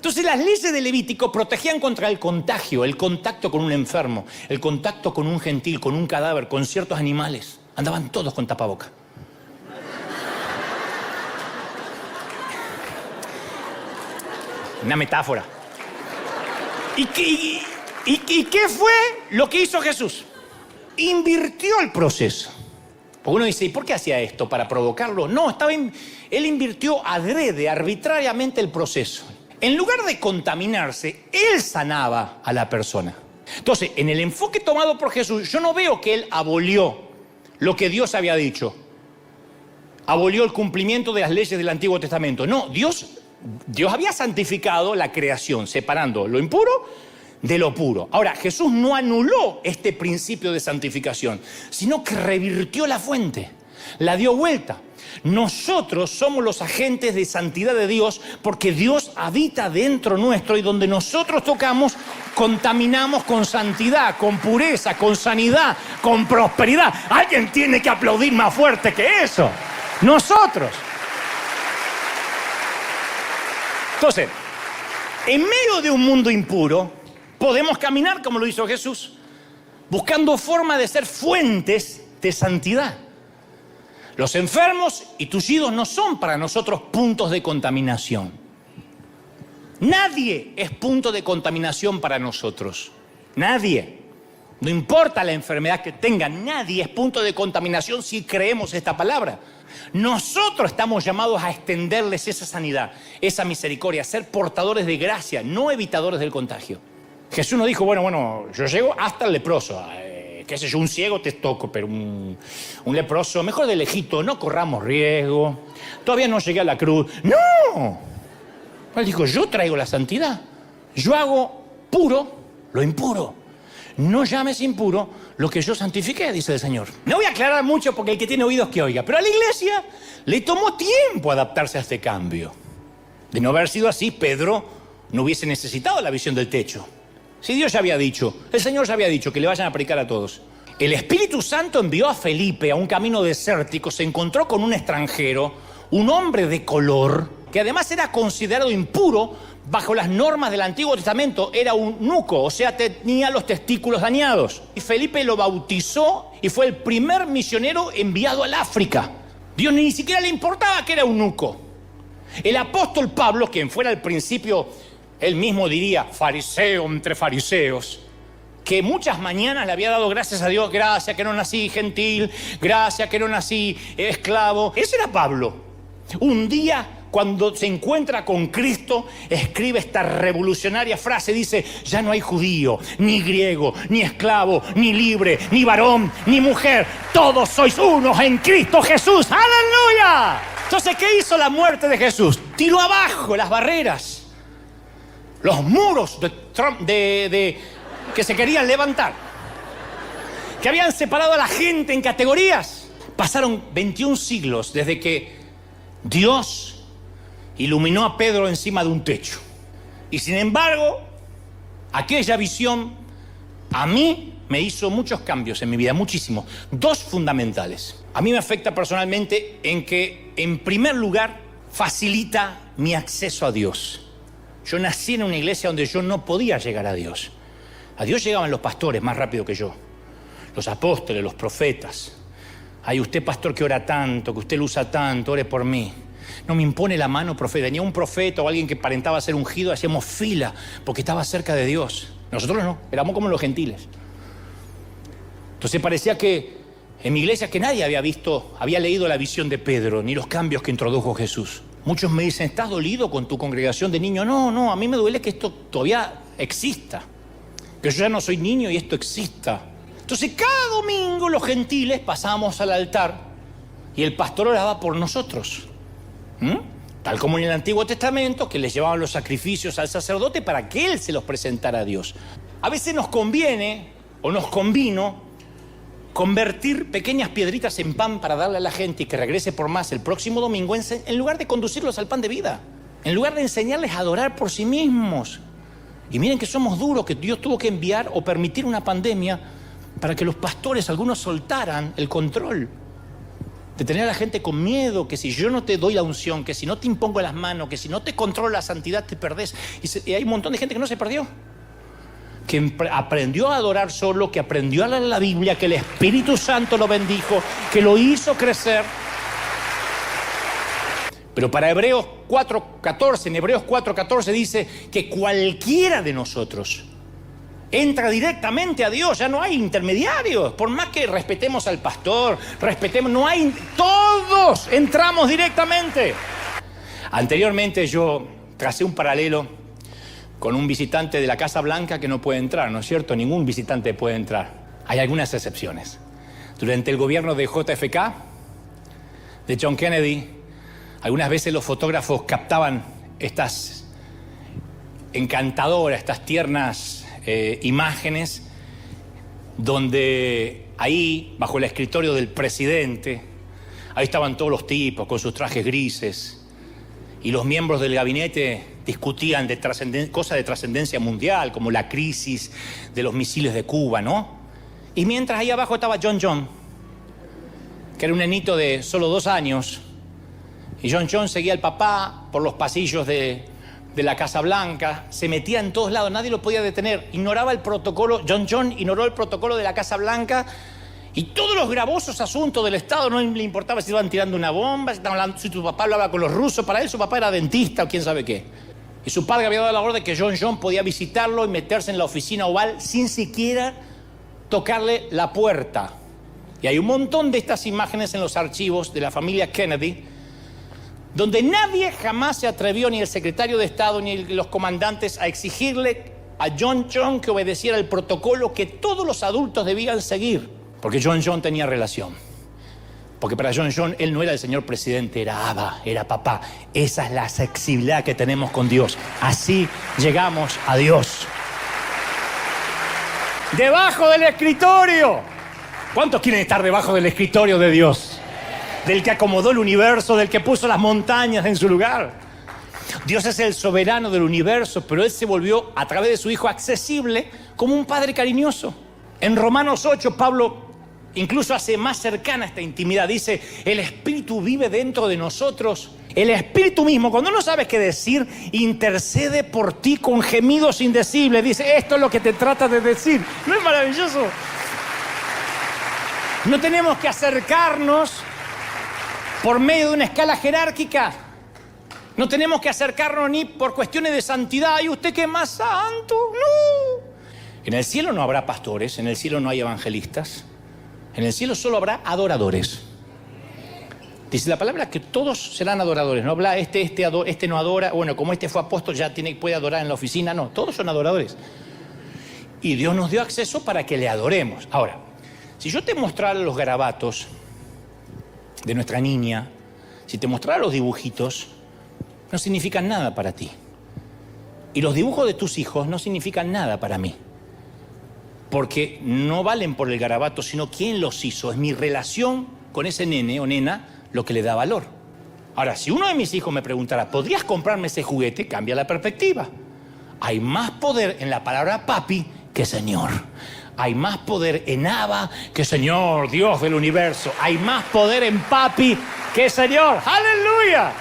Entonces las leyes de Levítico protegían contra el contagio, el contacto con un enfermo, el contacto con un gentil, con un cadáver, con ciertos animales. Andaban todos con tapaboca. Una metáfora. ¿Y qué fue lo que hizo Jesús? Invirtió el proceso. Porque uno dice, ¿y por qué hacía esto? ¿Para provocarlo? No, él invirtió adrede, arbitrariamente el proceso. En lugar de contaminarse, él sanaba a la persona. Entonces, en el enfoque tomado por Jesús, yo no veo que él abolió lo que Dios había dicho. Abolió el cumplimiento de las leyes del Antiguo Testamento. No, Dios había santificado la creación, separando lo impuro de lo puro. Ahora, Jesús no anuló este principio de santificación, sino que revirtió la fuente, la dio vuelta. Nosotros somos los agentes de santidad de Dios porque Dios habita dentro nuestro y donde nosotros tocamos, contaminamos con santidad, con pureza, con sanidad, con prosperidad. Alguien tiene que aplaudir más fuerte que eso. Nosotros. Entonces, en medio de un mundo impuro, podemos caminar como lo hizo Jesús, buscando forma de ser fuentes de santidad. Los enfermos y tullidos no son para nosotros puntos de contaminación. Nadie es punto de contaminación para nosotros. Nadie. No importa la enfermedad que tengan, nadie es punto de contaminación si creemos esta palabra. Nosotros estamos llamados a extenderles esa sanidad, esa misericordia, a ser portadores de gracia, no evitadores del contagio. Jesús no dijo, bueno, yo llego hasta el leproso. Qué sé yo, un ciego te toco, pero un leproso, mejor de lejito, no corramos riesgo. Todavía no llegué a la cruz. ¡No! Él dijo, yo traigo la santidad. Yo hago puro lo impuro. No llames impuro lo que yo santifiqué, dice el Señor. No voy a aclarar mucho porque el que tiene oídos que oiga, pero a la iglesia le tomó tiempo adaptarse a este cambio. De no haber sido así, Pedro no hubiese necesitado la visión del techo. Si Dios ya había dicho, el Señor ya había dicho que le vayan a predicar a todos. El Espíritu Santo envió a Felipe a un camino desértico, se encontró con un extranjero, un hombre de color, que además era considerado impuro bajo las normas del Antiguo Testamento, era un nuco, o sea, tenía los testículos dañados. Y Felipe lo bautizó y fue el primer misionero enviado al África. Dios ni siquiera le importaba que era un nuco. El apóstol Pablo, quien fuera al principio, él mismo diría, fariseo entre fariseos, que muchas mañanas le había dado gracias a Dios, gracias que no nací gentil, gracias que no nací esclavo. Ese era Pablo. Un día, cuando se encuentra con Cristo, escribe esta revolucionaria frase, dice, ya no hay judío, ni griego, ni esclavo, ni libre, ni varón, ni mujer, todos sois unos en Cristo Jesús. ¡Aleluya! Entonces, ¿qué hizo la muerte de Jesús? Tiró abajo las barreras, los muros que se querían levantar, que habían separado a la gente en categorías. Pasaron 21 siglos desde que Dios iluminó a Pedro encima de un techo. Y sin embargo, aquella visión a mí me hizo muchos cambios en mi vida, muchísimos. Dos fundamentales. A mí me afecta personalmente en que, en primer lugar, facilita mi acceso a Dios. Yo nací en una iglesia donde yo no podía llegar a Dios. A Dios llegaban los pastores más rápido que yo. Los apóstoles, los profetas. Ay, usted pastor que ora tanto, que usted lo usa tanto, ore por mí. No me impone la mano profeta. Tenía un profeta o alguien que aparentaba ser ungido, hacíamos fila porque estaba cerca de Dios. Nosotros no, éramos como los gentiles. Entonces parecía que en mi iglesia que nadie había leído la visión de Pedro, ni los cambios que introdujo Jesús. Muchos me dicen, ¿estás dolido con tu congregación de niños? No, a mí me duele que esto todavía exista. Que yo ya no soy niño y esto exista. Entonces cada domingo los gentiles pasábamos al altar y el pastor oraba por nosotros. Tal como en el Antiguo Testamento, que les llevaban los sacrificios al sacerdote para que él se los presentara a Dios. A veces nos conviene o nos convino convertir pequeñas piedritas en pan para darle a la gente y que regrese por más el próximo domingo, en lugar de conducirlos al pan de vida, en lugar de enseñarles a adorar por sí mismos. Y miren que somos duros, que Dios tuvo que enviar o permitir una pandemia para que los pastores, algunos, soltaran el control. de tener a la gente con miedo, que si yo no te doy la unción, que si no te impongo las manos, que si no te controlo la santidad te perdés. Y hay un montón de gente que no se perdió, que aprendió a adorar solo, que aprendió a leer la Biblia, que el Espíritu Santo lo bendijo, que lo hizo crecer. Pero para Hebreos 4:14, en Hebreos 4:14 dice que cualquiera de nosotros entra directamente a Dios, ya no hay intermediarios. Por más que respetemos al pastor, todos entramos directamente. Anteriormente yo tracé un paralelo con un visitante de la Casa Blanca que no puede entrar, ¿no es cierto? Ningún visitante puede entrar. Hay algunas excepciones. Durante el gobierno de JFK, de John Kennedy, algunas veces los fotógrafos captaban estas encantadoras, estas tiernas imágenes donde ahí, bajo el escritorio del presidente, ahí estaban todos los tipos con sus trajes grises y los miembros del gabinete discutían de cosas de trascendencia mundial, como la crisis de los misiles de Cuba, ¿no? Y mientras ahí abajo estaba John, que era un nenito de solo 2 años, y John seguía al papá por los pasillos de la Casa Blanca, se metía en todos lados, nadie lo podía detener, ignoraba el protocolo. John ignoró el protocolo de la Casa Blanca y todos los gravosos asuntos del Estado. No le importaba si estaban tirando una bomba, si tu papá hablaba con los rusos. Para él su papá era dentista o quién sabe qué. Y su padre había dado la orden que John podía visitarlo y meterse en la oficina oval sin siquiera tocarle la puerta. Y hay un montón de estas imágenes en los archivos de la familia Kennedy, donde nadie jamás se atrevió, ni el secretario de Estado ni los comandantes, a exigirle a John que obedeciera el protocolo que todos los adultos debían seguir. Porque John tenía relación. Porque para John él no era el señor presidente, era Abba, era papá. Esa es la accesibilidad que tenemos con Dios. Así llegamos a Dios. Debajo del escritorio. ¿Cuántos quieren estar debajo del escritorio de Dios? Del que acomodó el universo, del que puso las montañas en su lugar. Dios es el soberano del universo, pero Él se volvió, a través de su Hijo, accesible como un padre cariñoso. En Romanos 8, Pablo incluso hace más cercana esta intimidad. Dice, el Espíritu vive dentro de nosotros. El Espíritu mismo, cuando no sabes qué decir, intercede por ti con gemidos indecibles. Dice, esto es lo que te trata de decir. ¿No es maravilloso? No tenemos que acercarnos por medio de una escala jerárquica. No tenemos que acercarnos ni por cuestiones de santidad. ¿Y usted qué es más santo? No. En el cielo no habrá pastores, en el cielo no hay evangelistas. En el cielo solo habrá adoradores. Dice la palabra que todos serán adoradores. No habla este no adora. Bueno, como este fue apóstol ya puede adorar en la oficina. No, todos son adoradores. Y Dios nos dio acceso para que le adoremos. Ahora, si yo te mostrara los garabatos de nuestra niña, si te mostrara los dibujitos, no significan nada para ti. Y los dibujos de tus hijos no significan nada para mí. Porque no valen por el garabato, sino quién los hizo. Es mi relación con ese nene o nena lo que le da valor. Ahora, si uno de mis hijos me preguntara, ¿podrías comprarme ese juguete? Cambia la perspectiva. Hay más poder en la palabra papi que Señor. Hay más poder en Abba que Señor, Dios del universo. Hay más poder en papi que Señor. ¡Aleluya!